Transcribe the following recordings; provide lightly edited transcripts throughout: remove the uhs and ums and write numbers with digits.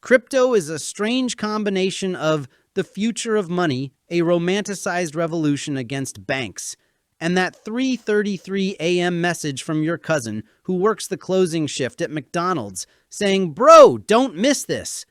Crypto is a strange combination of the future of money, a romanticized revolution against banks, and that 3:33 a.m. message from your cousin who works the closing shift at McDonald's saying, "Bro, don't miss this."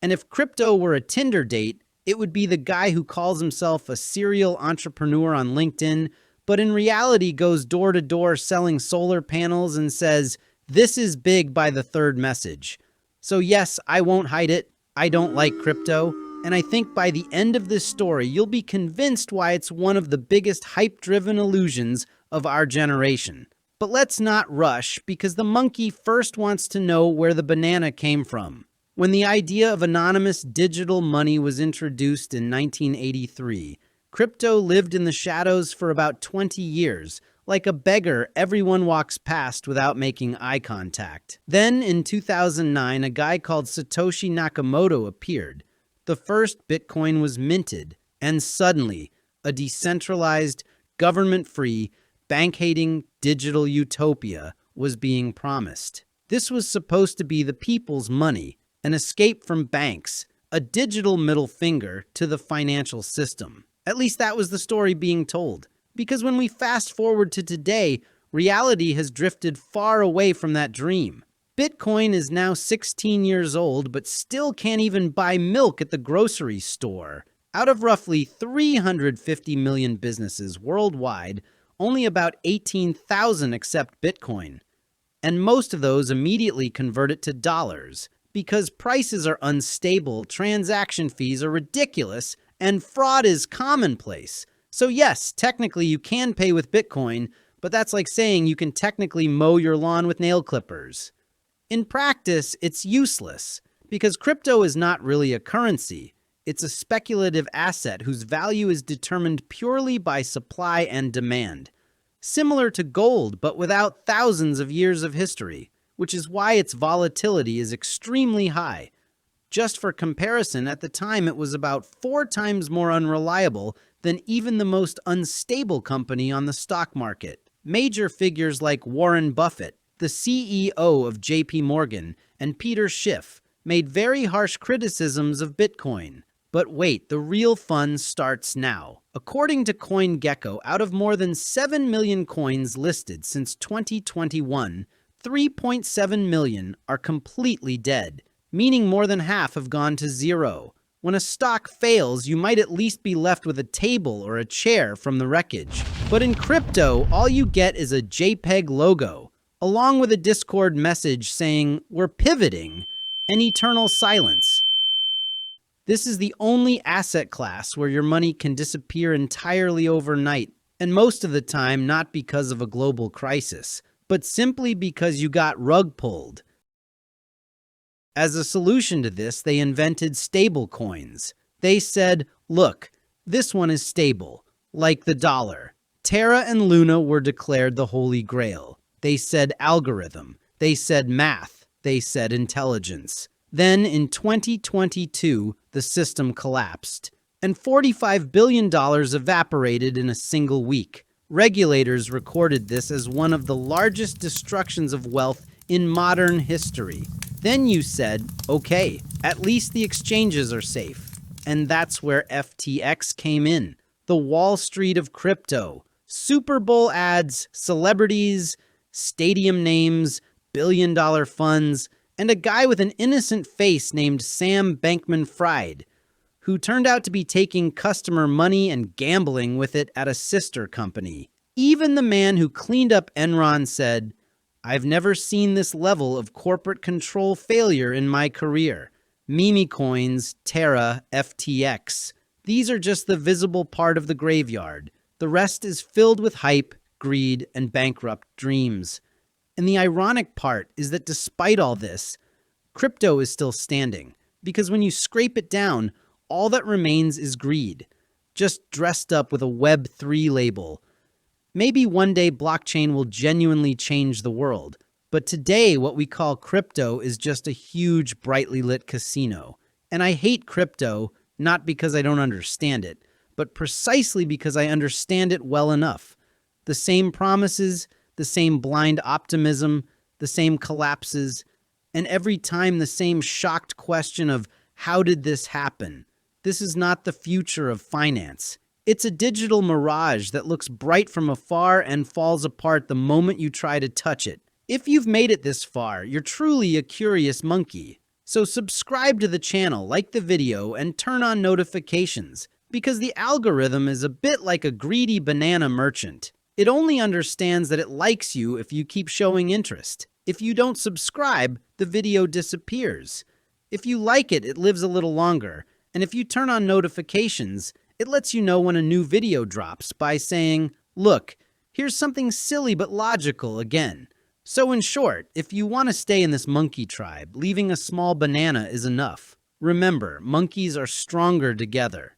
And if crypto were a Tinder date, it would be the guy who calls himself a serial entrepreneur on LinkedIn, but in reality goes door to door selling solar panels and says, "This is big" by the third message. So yes, I won't hide it. I don't like crypto. And I think by the end of this story, you'll be convinced why it's one of the biggest hype-driven illusions of our generation. But let's not rush, because the monkey first wants to know where the banana came from. When the idea of anonymous digital money was introduced in 1983, crypto lived in the shadows for about 20 years, like a beggar everyone walks past without making eye contact. Then, in 2009, a guy called Satoshi Nakamoto appeared. The first Bitcoin was minted, and suddenly, a decentralized, government-free, bank-hating digital utopia was being promised. This was supposed to be the people's money, an escape from banks, a digital middle finger to the financial system. At least that was the story being told. Because when we fast forward to today, reality has drifted far away from that dream. Bitcoin is now 16 years old, but still can't even buy milk at the grocery store. Out of roughly 350 million businesses worldwide, only about 18,000 accept Bitcoin. And most of those immediately convert it to dollars. Because prices are unstable, transaction fees are ridiculous, and fraud is commonplace. So yes, technically you can pay with Bitcoin, but that's like saying you can technically mow your lawn with nail clippers. In practice, it's useless, because crypto is not really a currency. It's a speculative asset whose value is determined purely by supply and demand. Similar to gold, but without thousands of years of history, which is why its volatility is extremely high. Just for comparison, at the time it was about 4 times more unreliable than even the most unstable company on the stock market. Major figures like Warren Buffett, the CEO of JP Morgan, and Peter Schiff made very harsh criticisms of Bitcoin. But wait, the real fun starts now. According to CoinGecko, out of more than 7 million coins listed since 2021, 3.7 million are completely dead, meaning more than half have gone to zero. When a stock fails, you might at least be left with a table or a chair from the wreckage. But in crypto, all you get is a JPEG logo, along with a Discord message saying, "We're pivoting," and eternal silence. This is the only asset class where your money can disappear entirely overnight, and most of the time not because of a global crisis, but simply because you got rug pulled. As a solution to this, they invented stable coins. They said, look, this one is stable, like the dollar. Terra and Luna were declared the holy grail. They said algorithm. They said math. They said intelligence. Then in 2022, the system collapsed, and $45 billion evaporated in a single week. Regulators recorded this as one of the largest destructions of wealth in modern history. Then you said, okay, at least the exchanges are safe. And that's where FTX came in. The Wall Street of crypto. Super Bowl ads, celebrities, stadium names, billion-dollar funds, and a guy with an innocent face named Sam Bankman-Fried, who turned out to be taking customer money and gambling with it at a sister company. Even the man who cleaned up Enron said, "I've never seen this level of corporate control failure in my career." Meme coins, Terra, FTX. These are just the visible part of the graveyard. The rest is filled with hype, greed, and bankrupt dreams. And the ironic part is that despite all this, crypto is still standing. Because when you scrape it down, all that remains is greed, just dressed up with a Web3 label. Maybe one day blockchain will genuinely change the world. But today, what we call crypto is just a huge, brightly lit casino. And I hate crypto, not because I don't understand it, but precisely because I understand it well enough. The same promises, the same blind optimism, the same collapses. And every time the same shocked question of, how did this happen? This is not the future of finance. It's a digital mirage that looks bright from afar and falls apart the moment you try to touch it. If you've made it this far, you're truly a curious monkey. So subscribe to the channel, like the video, and turn on notifications, because the algorithm is a bit like a greedy banana merchant. It only understands that it likes you if you keep showing interest. If you don't subscribe, the video disappears. If you like it, it lives a little longer. And if you turn on notifications, it lets you know when a new video drops by saying, look, here's something silly but logical again. So in short, if you want to stay in this monkey tribe, leaving a small banana is enough. Remember, monkeys are stronger together.